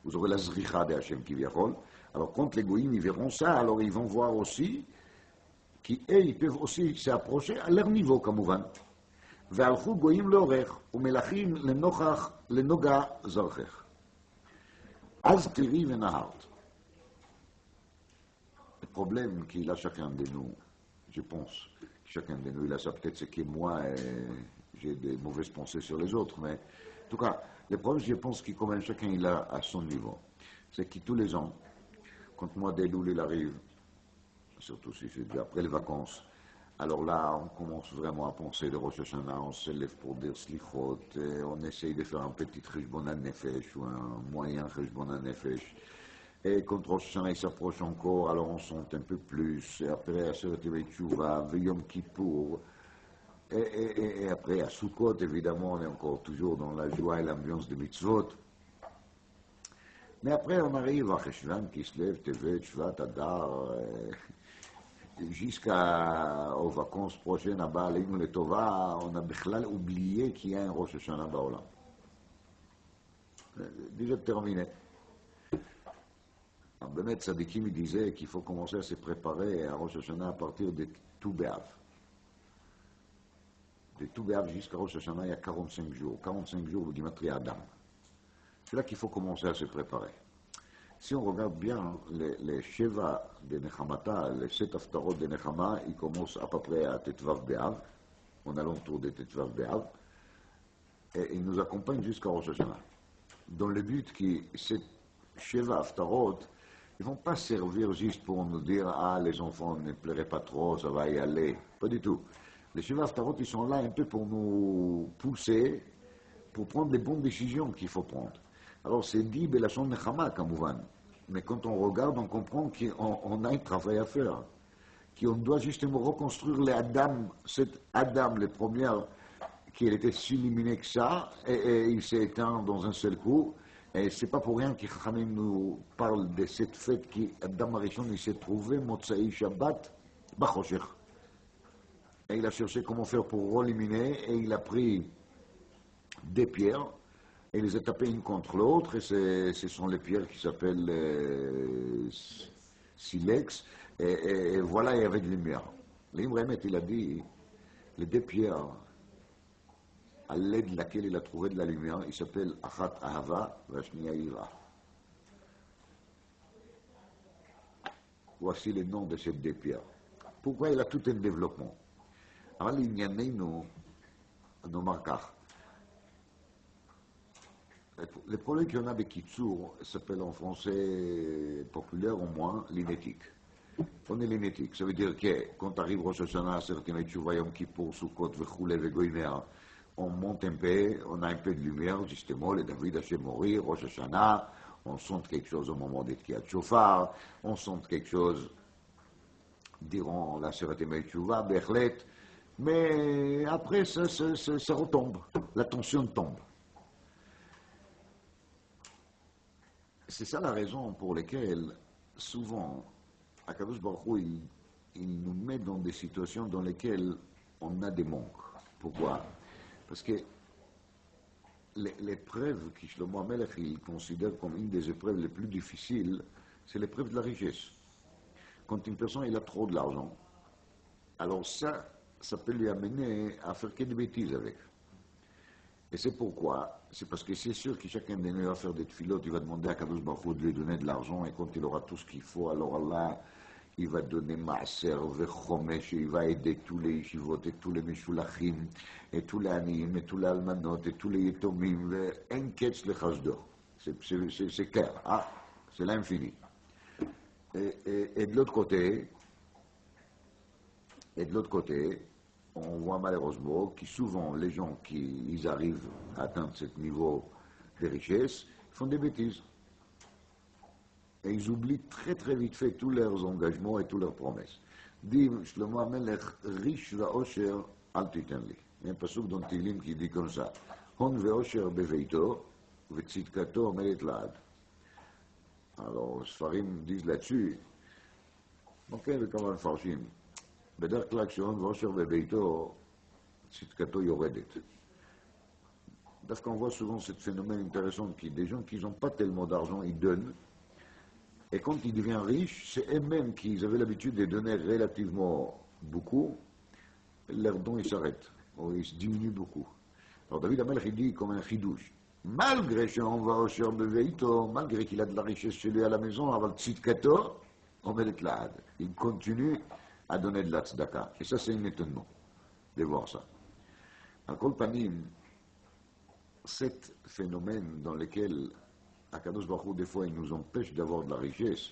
Vous aurez la zricha de Hashem qui viachol. Alors quand les goïms ils verront ça, alors ils vont voir aussi qu'ils peuvent aussi s'approcher à leur niveau, כמובן. והלכו גויים לאורך ומלכים לנוגה זרחך. אז תראי ונהרת. Le problème qu'il a chacun de nous, je pense, chacun de nous, il a ça peut-être c'est que moi, j'ai des mauvaises pensées sur les autres, mais en tout cas, le problème, je pense que quand même chacun il a à son niveau. C'est que tous les ans, quand le mois d'Elul il arrive, surtout si c'est déjà après les vacances, alors là, on commence vraiment à penser de Rosh Hashanah, on se lève pour dire slichot, on essaye de faire un petit cheshbon nefesh ou un moyen cheshbon nefesh. Et quand Rosh Hashanah il s'approche encore, alors on sent un peu plus, et après à Aseret Teshuvah, Yom Kippour, et après à Sukkot, évidemment, on est encore toujours dans la joie et l'ambiance de mitzvot. Mais après, on arrive à Cheshvan, Kislev, Tevet, Shvat, Adar, jusqu'aux vacances prochaines à Baal Einu Letova, on a Bechlal oublié qu'il y a un Rosh Hashanah Baolam. Déjà terminé. Bemet Tzadikim disait qu'il faut commencer à se préparer à Rosh Hashanah à partir de Tou B'Av. De Tou B'Av jusqu'à Rosh Hashanah, il y a 45 jours. 45 jours, le Gematria Adam. C'est là qu'il faut commencer à se préparer. Si on regarde bien les Sheva de Nechamata, les 7 Haftarot de Nechama, ils commencent à peu près à Tetvav B'Av, on a l'entour de Tetvav B'Av, et ils nous accompagnent jusqu'à Rosh Hashanah. Dans le but que ces Sheva Haftarot, ils ne vont pas servir juste pour nous dire « Ah, les enfants ne pleurez pas trop, ça va y aller ». Pas du tout. Les Sheva Haftarot, ils sont là un peu pour nous pousser, pour prendre les bonnes décisions qu'il faut prendre. Alors c'est dit Belachon Nechama, Kamouvan. Mais quand on regarde, on comprend qu'on a un travail à faire. Qu'on doit justement reconstruire les Adam, cet Adam, le premier, qui était si lumineux que ça, et il s'est éteint dans un seul coup. Et c'est pas pour rien que Chachamim nous parle de cette fête qu'Adam Arishon il s'est trouvé, Motsaï Shabbat, Bachoshech. Et il a cherché comment faire pour reluminer, et il a pris des pierres, et il les a tapées une contre l'autre, et ce sont les pierres qui s'appellent silex, et voilà, il y avait de lumière. L'Imremet, il a dit, les deux pierres, à l'aide de laquelle il a trouvé de la lumière, il s'appelle Achat Ahava, Vashnia Ira. Voici les noms de ces deux pierres. Pourquoi il a tout un développement? Alors, l'Inyaneinu, נאמר כך, le problème qu'il y en a avec Kitsour s'appelle en français populaire au moins l'inétique. On est l'inétique, ça veut dire que quand arrive Rosh Hashanah, certains Tchouva, Yom Kippour, Sukkot, Vechoule, Vegoimer, on monte un peu, on a un peu de lumière, justement, le David Hashem mourir, Rosh Hashanah, on sent quelque chose au moment des Tkiat Shofar, on sent quelque chose, diront la Seratem Tchouva, Bechlet, mais après ça retombe, la tension tombe. C'est ça la raison pour laquelle, souvent, Akadosh Baruch Hu, il nous met dans des situations dans lesquelles on a des manques. Pourquoi? Parce que l'épreuve que Shlomo HaMelech il considère comme une des épreuves les plus difficiles, c'est l'épreuve de la richesse. Quand une personne il a trop de l'argent, alors ça peut lui amener à faire que des bêtises avec. Et c'est pourquoi, c'est parce que c'est sûr que chacun de nous va faire des tfilotes, il va demander à Kadosh Baruch Hu de lui donner de l'argent, et quand il aura tout ce qu'il faut, alors Allah, il va donner Maaser, Vechomesh, et il va aider tous les yeshivot, et tous les Meshulachim, et tous les Aniyim, et tous les Almanot, et tous les Yetomim, et un ketz le Chasdor. C'est clair, hein? C'est l'infini. Et de l'autre côté, on voit malheureusement que souvent les gens qui arrivent à atteindre ce niveau de richesse font des bêtises. Et ils oublient très très vite fait tous leurs engagements et toutes leurs promesses. Dit Shlomo HaMelech, riche va'osher al titenli. Il y a un pasuk dans Tehillim qui dit comme ça, Hon ve'osher beveito, ve'tzidkato omelet la'ad. Alors, les Sfarim disent là-dessus, ok, וכמה מפרשים. בדרך כלל כשהון ועושר בביתו, צדקתו יורדת. Dafka on voit souvent ce phénomène intéressant qui des gens qui n'ont pas tellement d'argent, ils donnent. Et quand ils deviennent riches, c'est eux-mêmes qui avaient l'habitude de donner relativement beaucoup, leurs dons ils s'arrêtent, ou ils se diminuent beaucoup. Alors David HaMelech il dit comme un chidouche, malgré qu'on va au cher beveito, malgré qu'il a de la richesse chez lui à la maison, avant le tzidkato, on met le tlad. Il continue à donner de la tzedaka. Et ça c'est un étonnement de voir ça. À Kol Panim, cet phénomène dans lequel Akadosh Baruch Hu, des fois, il nous empêche d'avoir de la richesse,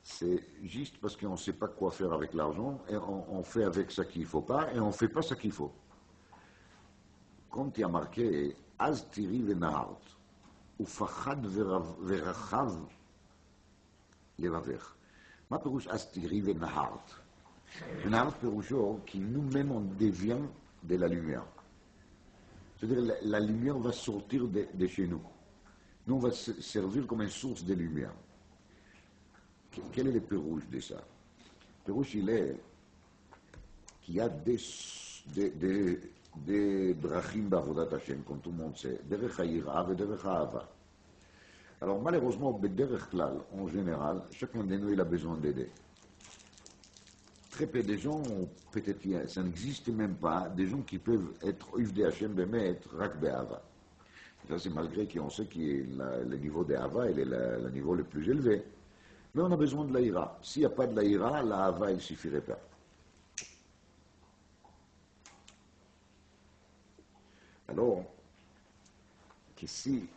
c'est juste parce qu'on ne sait pas quoi faire avec l'argent, et on fait avec ça qu'il ne faut pas, et on ne fait pas ce qu'il faut. Quand il y a marqué « Az tiri venahart » ou « Fachad verachav levavech » מה פירוש אז תראי ונהרת? ונהרת פירושו כי nous-mêmes on devient de la lumière. C'est-à-dire la lumière va sortir de chez nous. Nous, on va servir comme une source de lumière. Quel est le pérouche de ça? Le pérouche, il est qu'il y a des drachim b'avodat Hashem, comme tout le monde sait, derech ha'yira et derech ha'ava. Alors, malheureusement, b'derech klal, en général, chacun de nous, il a besoin d'aider. Très peu de gens, peut-être, ça n'existe même pas, des gens qui peuvent être uvdei Hashem bemet, rak be'ava. Ça, c'est malgré qu'on sait que le niveau de Hava, il est le niveau le plus élevé. Mais on a besoin de la ira. S'il n'y a pas de la ira, la Hava, il ne suffirait pas. Alors, qu'ici,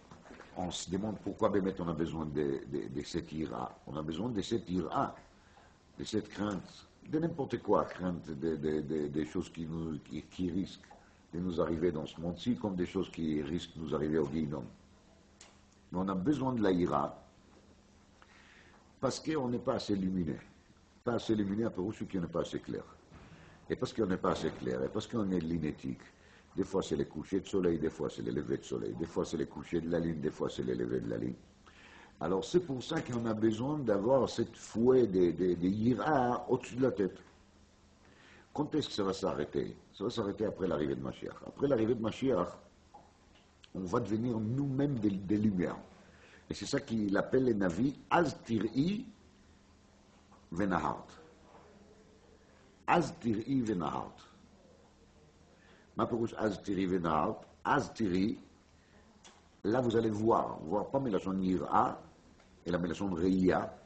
on se demande pourquoi on a besoin de cette ira. On a besoin de cette ira, de cette crainte, de n'importe quoi, crainte des choses qui risquent de nous arriver dans ce monde-ci, comme des choses qui risquent de nous arriver au Guéhinom. Mais on a besoin de la ira parce qu'on n'est pas assez lumineux. Pas assez lumineux, pour ceux qui n'est pas assez clair. Et parce qu'on n'est pas assez clair, et parce qu'on est linétique. Des fois c'est les couchers de soleil, des fois c'est les levées de soleil, des fois c'est les couchers de la lune, des fois c'est les levées de la lune. Alors c'est pour ça qu'on a besoin d'avoir cette fouet de ira au-dessus de la tête. Quand est-ce que ça va s'arrêter? Ça va s'arrêter après l'arrivée de Mashiach. Après l'arrivée de Mashiach, on va devenir nous-mêmes des lumières. Et c'est ça qu'il appelle les navis Az tir'i venahart. Az tir'i venahart. Ma perouche Az tir'i venahart. Az tir'i, là vous allez voir pas Melachon Yir'a et la Melachon Re'ia.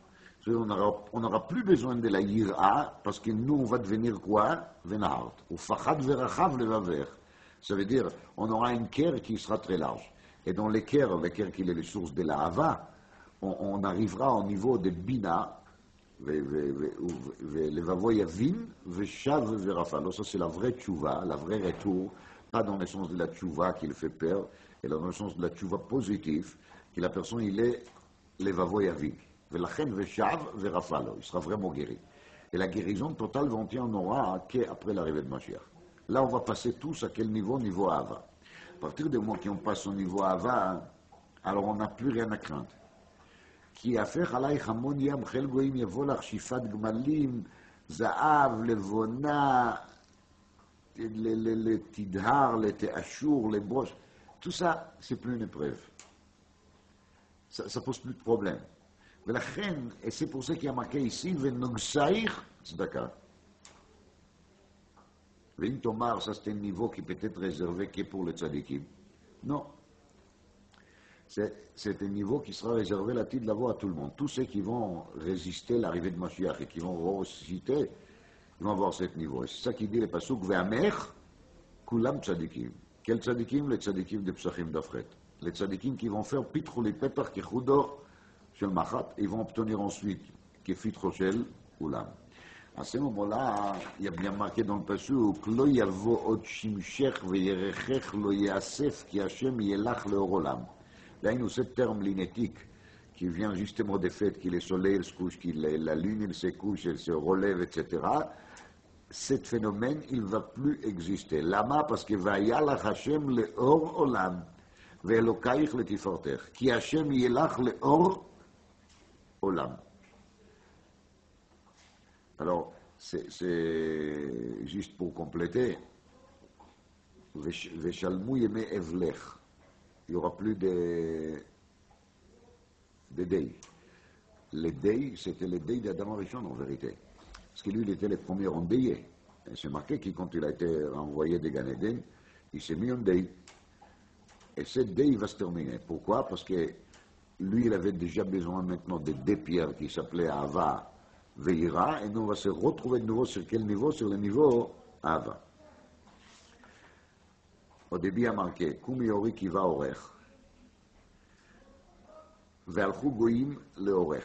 On n'aura plus besoin de la yira parce que nous, on va devenir quoi? Venahart. Ou fachad verachav levaver. Ça veut dire, on aura une Ker qui sera très large. Et dans l'équerre qui est les sources de la Hava, on arrivera au niveau de Bina, Levavo Yavin, Veshav Verafalo. Ça, c'est la vraie tchouva, la vraie retour, pas dans le sens de la tchouva qui le fait peur, et dans le sens de la tchouva positive, que la personne, il est Levavo Yavin. Velachen Veshav Verafalo. Il sera vraiment guéri. Et la guérison totale, on aura qu'après l'arrivée de Mashiach. Là, on va passer tous à quel niveau? Niveau Hava. À partir du moment qu'on passe au niveau Hava, alors on n'a plus rien à craindre. כי יהפך עלייך המון ים, חיל גויים יבוא לך שיפת גמלים, זהב, לבונה, לתדהר, לתאשור, לברוש. Tout ça, c'est plus une épreuve. Ça pose plus de problème. ולכן, et c'est pour ça qu'il y a marqué ici, ונוגסייך צדקה. ואם תאמר, ça c'est un niveau qui peut être réservé que pour les tzadikim. Non. C'est un niveau qui sera réservé la tête de la voix à tout le monde. Tous ceux qui vont résister à l'arrivée de Mashiach et qui vont ressusciter, ils vont avoir ce niveau. Et c'est ça qui dit le pasuk Ve'amer kulam tzadikim. Quels tzadikim? Les tzadikim de Psachim d'Afret. Les tzadikim qui vont faire pitro les pepar kechudor shel machat, et ils vont obtenir ensuite kefitro shel ulam. À ce moment-là, il y a bien marqué dans le pasuk Lo yavo od shimshech ve'yerechech lo yasef ki Hashem yelach leor olam. Là, nous ce terme linétique qui vient justement des faits que le soleil se couche, que la lune se couche, elle se relève, etc. Cet phénomène, il ne va plus exister. Lama, parce que Vayalach Hashem le or olam, ve'elokaich le tiforter. Ki Hashem yelach le or olam. Alors, c'est juste pour compléter. Veshalmu yeme evlech. Il n'y aura plus de dei. Les dei, c'était les dei d'Adam Rishon en vérité. Parce que lui, il était le premier endeuillé. Et c'est marqué que quand il a été renvoyé de Gan Eden, il s'est mis en dei. Et ce dei va se terminer. Pourquoi? Parce que lui, il avait déjà besoin maintenant de deux pierres qui s'appelaient Ava Veira, et nous, on va se retrouver de nouveau sur quel niveau? Sur le niveau Ava. Au début, il y a marqué Kumi Ori qui va orech. Ve'alchu goyim le orech.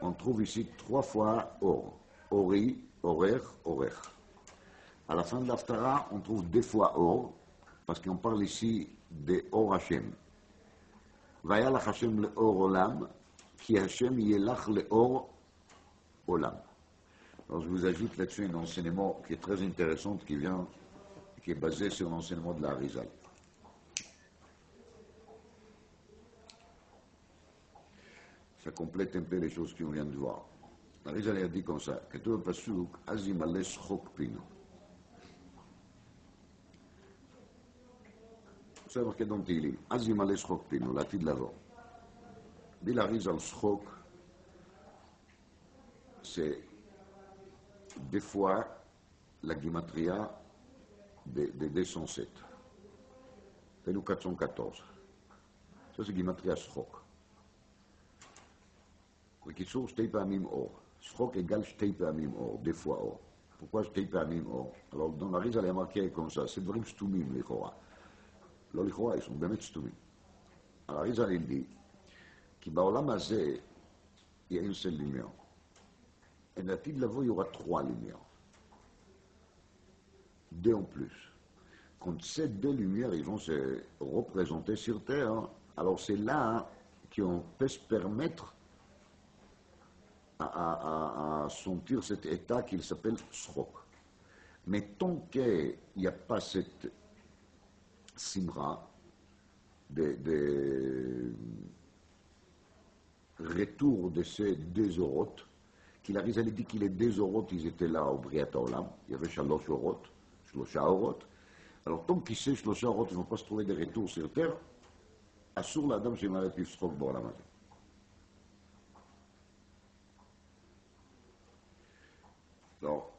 On trouve ici 3 fois or. Ori, orech, orech. À la fin de l'Aftara, on trouve 2 fois or, parce qu'on parle ici de or Hashem. Vayalach Hashem le or olam, ki Hashem yelach le or olam. Alors je vous ajoute là-dessus un enseignement qui est très intéressant, qui est basé sur l'enseignement de la Harizal. Ça complète un peu les choses qu'on vient de voir. La Harizal a dit comme ça, que tout le pasuk, Azim ales chok pino. C'est marqué dans Tilim, Azim ales chok pino, la tide l'avant. Dit la Harizal chok, c'est des fois la gimatria de 207. Fais-nous 414. Ça, c'est Gimatria Shchok. בקיצור, 2 פעמים אור. שחוק égale 2 פעמים אור, 2 fois אור. Pourquoi 2 פעמים אור? Alors, dans la Harizal, il y a marqué comme ça, c'est דברים סתומים לכאורה. לא לכאורה, ils sont באמת סתומים. Alors, Harizal, il dit, כי בעולם הזה, il y a une seule lumière. Et לעתיד לבוא, il y aura 3 lumières. 2 en plus. Quand ces 2 lumières ils vont se représenter sur Terre, alors c'est là qu'on peut se permettre à sentir cet état qu'il s'appelle Shrok. Mais tant qu'il n'y a pas cette simra de retour de ces 2 orotes, qu'il arrive à dire que les 2 orotes, ils étaient là au Briat Haolam, il y avait 3 orotes, 3 orotes. Alors, tant qu'il sait 3 orotes, ils ne vont pas se trouver des retours sur Terre, assure la dame, j'ai mal à plus Shrok בעולם הזה. Alors,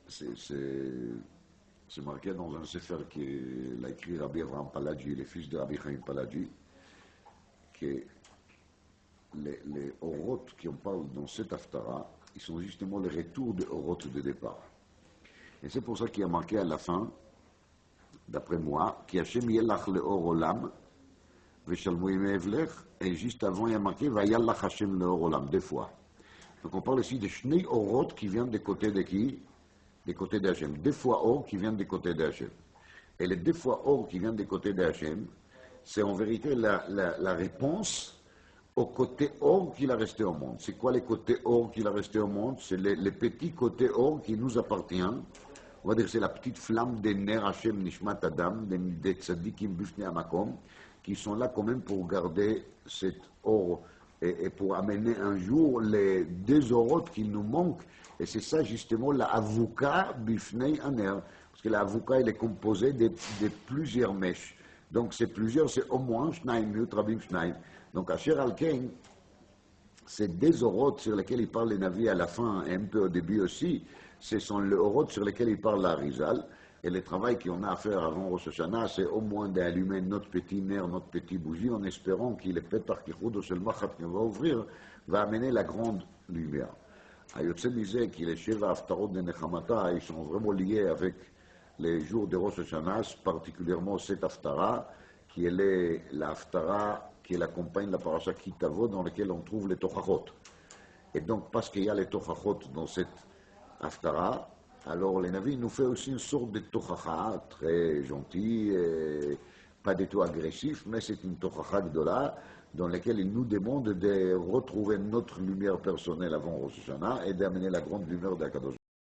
c'est marqué dans un sefer qu'il a écrit Rabbi Avraham Paladji, le fils de Rabbi Chaim Paladji, que les orotes qu'on parle dans cette haftara, ils sont justement les retours des orotes de départ. Et c'est pour ça qu'il y a marqué à la fin, d'après moi, qui Hashem yelach leor olam, veshalmu evlech, et juste avant il y a marqué, vayalach Hashem leor olam, deux fois. Donc on parle ici de Shnei Orot qui viennent des côtés de qui? Des côtés d'Hachem. Deux fois Or qui viennent des côtés d'Hachem. Et les deux fois Or qui viennent des côtés d'Hachem, c'est en vérité la réponse au côté Or qu'il a resté au monde. C'est quoi les côtés Or qu'il a resté au monde? C'est les petits côtés Or qui nous appartiennent. On va dire que c'est la petite flamme des Ner Hachem Nishmat Adam, des Tzadikim Bifnei Amakom, qui sont là quand même pour garder cet Or et pour amener un jour les deux orotes qui nous manquent. Et c'est ça justement la avuka bifnei aner. Parce que la avuka, elle est composée de plusieurs mèches. Donc c'est plusieurs, c'est au moins shnaim, yutrabim shnaim. Donc Asher Alken, ces deux orotes sur lesquels il parle les navis à la fin et un peu au début aussi, ce sont les orotes sur lesquels il parle la Rizal. Et le travail qu'on a à faire avant Rosh Hashanah, c'est au moins d'allumer notre petit nerf, notre petit bougie, en espérant qu'il est Petach Kichud, c'est le Machat qu'on va ouvrir, va amener la grande lumière. Ayotse disait que les Sheva Haftarot de Nechamata, ils sont vraiment liés avec les jours de Rosh Hashanah, particulièrement cette Haftara, qui est la Haftara qui accompagne la Parasha Kitavo, dans laquelle on trouve les Tochachot. Et donc, parce qu'il y a les Tochachot dans cette Haftara, alors, les Navi nous fait aussi une sorte de tochacha très gentil, pas du tout agressif, mais c'est une tochacha gdola dans laquelle il nous demande de retrouver notre lumière personnelle avant Rosh Hashanah et d'amener la grande lumière d'Akadosh